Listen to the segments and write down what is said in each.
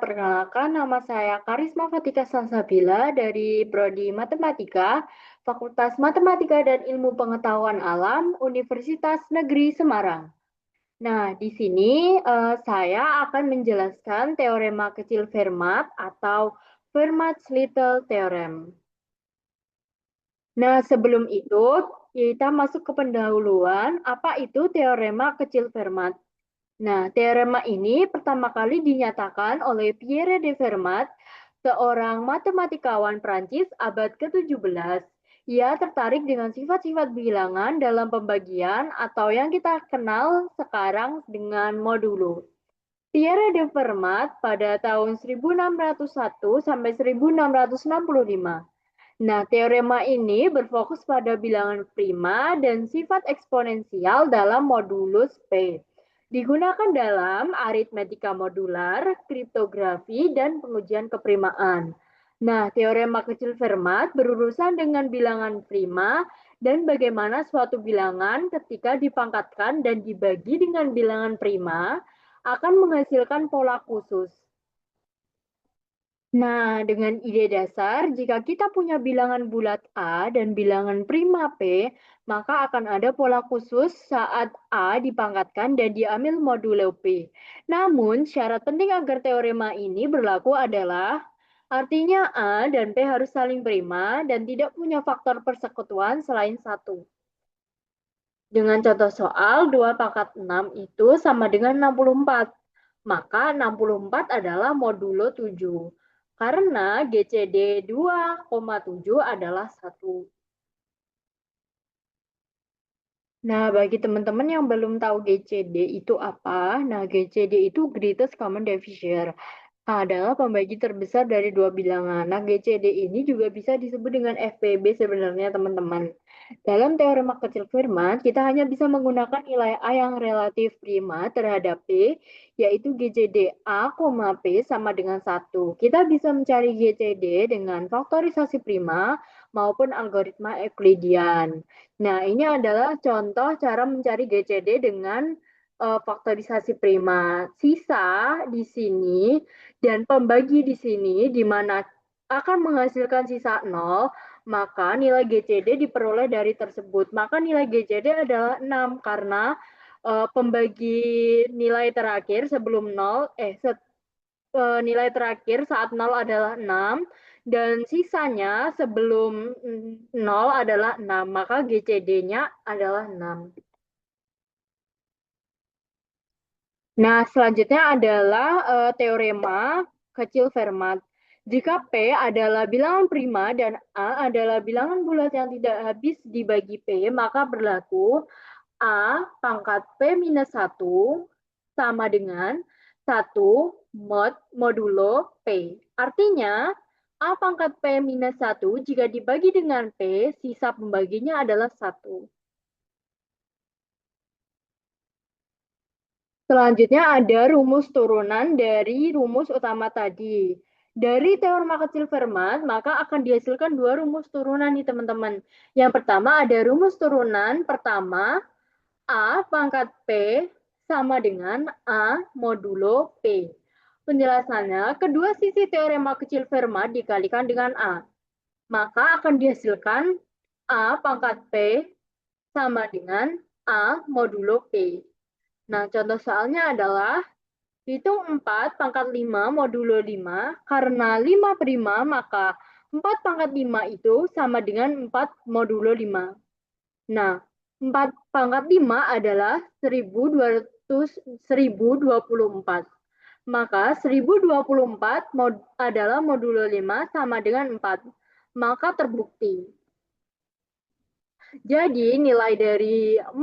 perkenalkan nama saya Karisma Fatika Salsabila dari Prodi Matematika, Fakultas Matematika dan Ilmu Pengetahuan Alam, Universitas Negeri Semarang. Nah, di sini saya akan menjelaskan teorema kecil Fermat atau Fermat's Little Theorem. Nah, sebelum itu, kita masuk ke pendahuluan, apa itu teorema kecil Fermat. Nah, teorema ini pertama kali dinyatakan oleh Pierre de Fermat, seorang matematikawan Prancis abad ke-17. Ia tertarik dengan sifat-sifat bilangan dalam pembagian atau yang kita kenal sekarang dengan modulo. Pierre de Fermat pada tahun 1601 sampai 1665. Nah, teorema ini berfokus pada bilangan prima dan sifat eksponensial dalam modulus P. Digunakan dalam aritmetika modular, kriptografi, dan pengujian keprimaan. Nah, teorema kecil Fermat berurusan dengan bilangan prima dan bagaimana suatu bilangan ketika dipangkatkan dan dibagi dengan bilangan prima akan menghasilkan pola khusus. Nah, dengan ide dasar, jika kita punya bilangan bulat A dan bilangan prima P, maka akan ada pola khusus saat A dipangkatkan dan diambil modulo P. Namun, syarat penting agar teorema ini berlaku adalah artinya A dan P harus saling prima dan tidak punya faktor persekutuan selain satu. Dengan contoh soal, 2 pangkat 6 itu sama dengan 64. Maka 64 adalah modulo 7. Karena GCD 2,7 adalah 1. Nah, bagi teman-teman yang belum tahu GCD itu apa, nah GCD itu Greatest Common Divisor adalah pembagi terbesar dari dua bilangan. Nah, GCD ini juga bisa disebut dengan FPB sebenarnya, teman-teman. Dalam teorema kecil Fermat, kita hanya bisa menggunakan nilai A yang relatif prima terhadap P, yaitu GCD A, P sama dengan 1. Kita bisa mencari GCD dengan faktorisasi prima maupun algoritma Euclidean. Nah, ini adalah contoh cara mencari GCD dengan faktorisasi prima. Sisa di sini dan pembagi di sini di mana akan menghasilkan sisa 0, maka nilai GCD diperoleh dari tersebut. Maka nilai GCD adalah 6 karena pembagi nilai terakhir sebelum 0, nilai terakhir saat 0 adalah 6 dan sisanya sebelum 0 adalah 6, maka GCD-nya adalah 6. Nah, selanjutnya adalah teorema kecil Fermat. Jika P adalah bilangan prima dan A adalah bilangan bulat yang tidak habis dibagi P, maka berlaku A pangkat P minus 1 sama dengan 1 modulo P. Artinya, A pangkat P minus 1 jika dibagi dengan P, sisa pembaginya adalah 1. Selanjutnya ada rumus turunan dari rumus utama tadi. Dari teorema kecil Fermat, maka akan dihasilkan dua rumus turunan nih teman-teman. Yang pertama ada rumus turunan pertama, A pangkat P sama dengan A modulo P. Penjelasannya, kedua sisi teorema kecil Fermat dikalikan dengan A. Maka akan dihasilkan A pangkat P sama dengan A modulo P. Nah, contoh soalnya adalah hitung 4 pangkat 5 modulo 5. Karena 5 prima, maka 4 pangkat 5 itu sama dengan 4 modulo 5. Nah, 4 pangkat 5 adalah 1024. Maka 1024 adalah modulo 5 sama dengan 4. Maka terbukti. Jadi nilai dari 4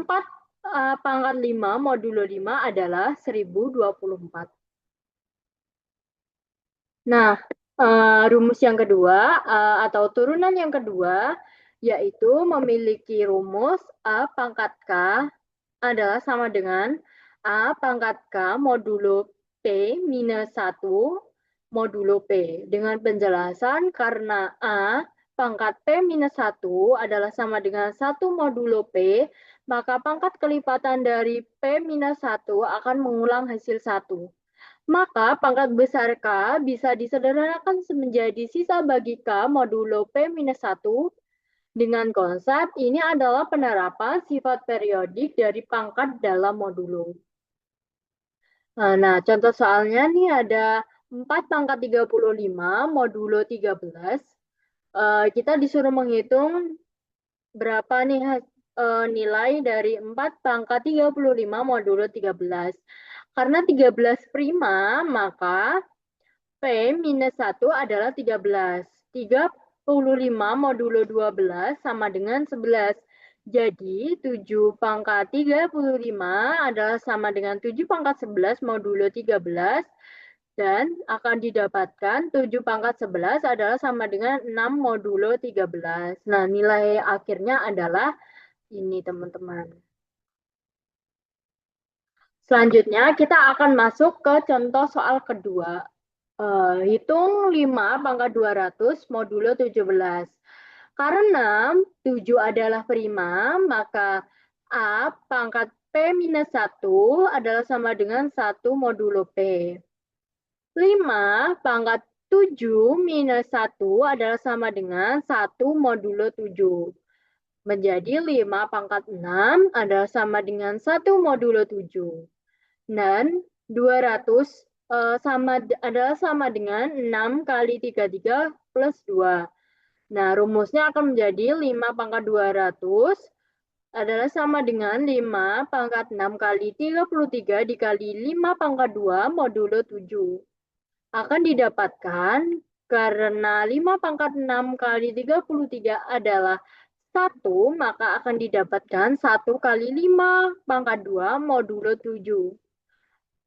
pangkat 5 modulo 5 adalah 1024. Nah, rumus yang kedua atau turunan yang kedua yaitu memiliki rumus A pangkat K adalah sama dengan A pangkat K modulo P minus 1 modulo P. Dengan penjelasan karena A pangkat P minus 1 adalah sama dengan 1 modulo P, maka pangkat kelipatan dari P minus 1 akan mengulang hasil 1. Maka pangkat besar K bisa disederhanakan menjadi sisa bagi K modulo P minus 1 dengan konsep ini adalah penerapan sifat periodik dari pangkat dalam modulo. Nah, contoh soalnya nih ada 4 pangkat 35 modulo 13. Kita disuruh menghitung berapa nih nilai dari 4 pangkat 35 modulo 13. Karena 13 prima, maka P minus 1 adalah 13. 35 modulo 12 sama dengan 11. Jadi, 7 pangkat 35 adalah sama dengan 7 pangkat 11 modulo 13. Dan akan didapatkan 7 pangkat 11 adalah sama dengan 6 modulo 13. Nah, nilai akhirnya adalah ini, teman-teman. Selanjutnya, kita akan masuk ke contoh soal kedua. Hitung 5 pangkat 200 modulo 17. Karena 7 adalah prima, maka A pangkat P minus 1 adalah sama dengan 1 modulo P. 5 pangkat 7 minus 1 adalah sama dengan 1 modulo 7. Menjadi 5 pangkat 6 adalah sama dengan 1 modulo 7. Dan 200 adalah sama dengan 6 kali 33 plus 2. Nah, rumusnya akan menjadi 5 pangkat 200 adalah sama dengan 5 pangkat 6 kali 33 dikali 5 pangkat 2 modulo 7. Akan didapatkan karena 5 pangkat 6 kali 33 adalah 1, maka akan didapatkan 1 kali 5 pangkat 2 modulo 7.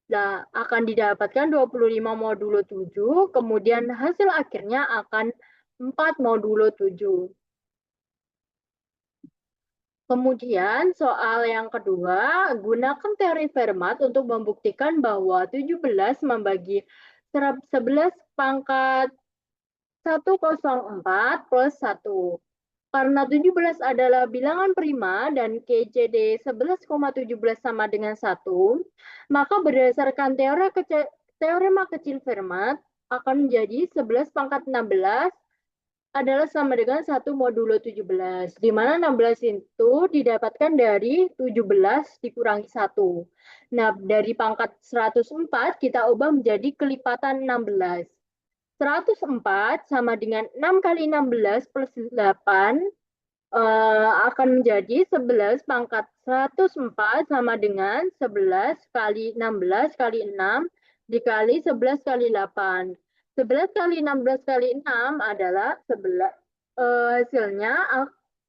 Nah, akan didapatkan 25 modulo 7, kemudian hasil akhirnya akan 4 modulo 7. Kemudian soal yang kedua, gunakan teori Fermat untuk membuktikan bahwa 17 membagi 11 pangkat 104 plus 1. Karena 17 adalah bilangan prima dan KCD 11,17 sama dengan 1, maka berdasarkan teorema kecil Fermat akan menjadi 11 pangkat 16 adalah sama dengan 1 modulo 17, di mana 16 itu didapatkan dari 17 dikurangi 1. Nah, dari pangkat 104 kita ubah menjadi kelipatan 16. 104 sama dengan 6 kali 16 plus 8 akan menjadi 11 pangkat 104 sama dengan 11 kali 16 kali 6 dikali 11 kali 8. 11 kali 16 kali 6 adalah 11. Hasilnya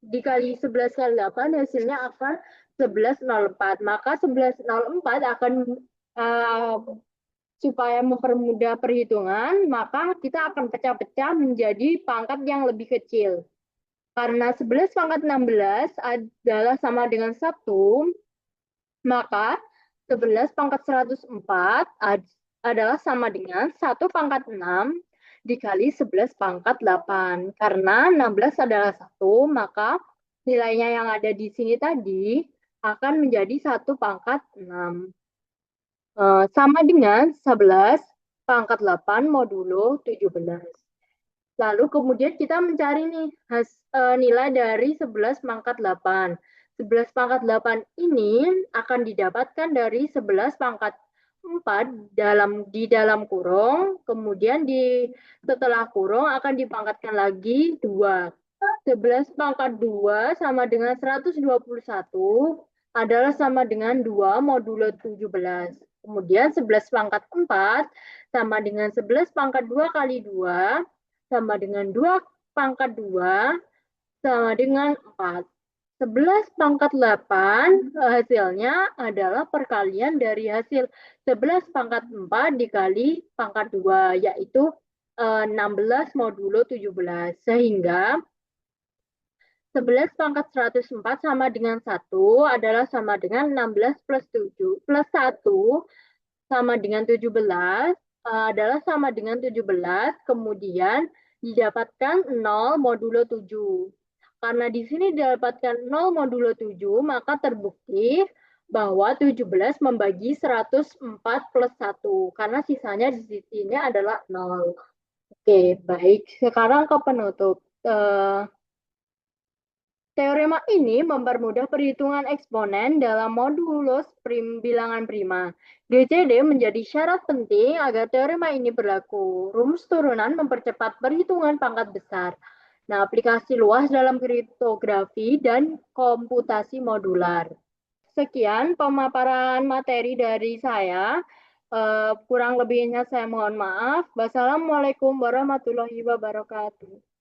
dikali 11 kali 8 hasilnya akan 1104. Maka 1104 akan supaya mempermudah perhitungan, maka kita akan pecah-pecah menjadi pangkat yang lebih kecil. Karena 11 pangkat 16 adalah sama dengan 1, maka 11 pangkat 104 adalah sama dengan 1 pangkat 6 dikali 11 pangkat 8. Karena 16 adalah 1, maka nilainya yang ada di sini tadi akan menjadi 1 pangkat 6. Sama dengan 11 pangkat 8 modulo 17. Lalu kemudian kita mencari nih nilai dari 11 pangkat 8. 11 pangkat 8 ini akan didapatkan dari 11 pangkat 4 di dalam kurung, kemudian setelah kurung akan dipangkatkan lagi 2. 11 pangkat 2 sama dengan 121 adalah sama dengan 2 modulo 17. Kemudian 11 pangkat 4 sama dengan 11 pangkat 2 kali 2 sama dengan 2 pangkat 2 sama dengan 4. 11 pangkat 8 hasilnya adalah perkalian dari hasil 11 pangkat 4 dikali pangkat 2, yaitu 16 modulo 17. Sehingga 11 pangkat 104 sama dengan 1 adalah sama dengan 16 plus 7 plus 1 sama dengan 17 adalah sama dengan 17, kemudian didapatkan 0 modulo 7. Karena di sini didapatkan 0 modulo 7, maka terbukti bahwa 17 membagi 104 plus 1, karena sisanya di sini adalah 0. Oke, baik. Sekarang ke penutup. Teorema ini mempermudah perhitungan eksponen dalam modulus bilangan prima. GCD menjadi syarat penting agar teorema ini berlaku. Rumus turunan mempercepat perhitungan pangkat besar. Nah, aplikasi luas dalam kriptografi dan komputasi modular. Sekian pemaparan materi dari saya. Kurang lebihnya saya mohon maaf. Wassalamualaikum warahmatullahi wabarakatuh.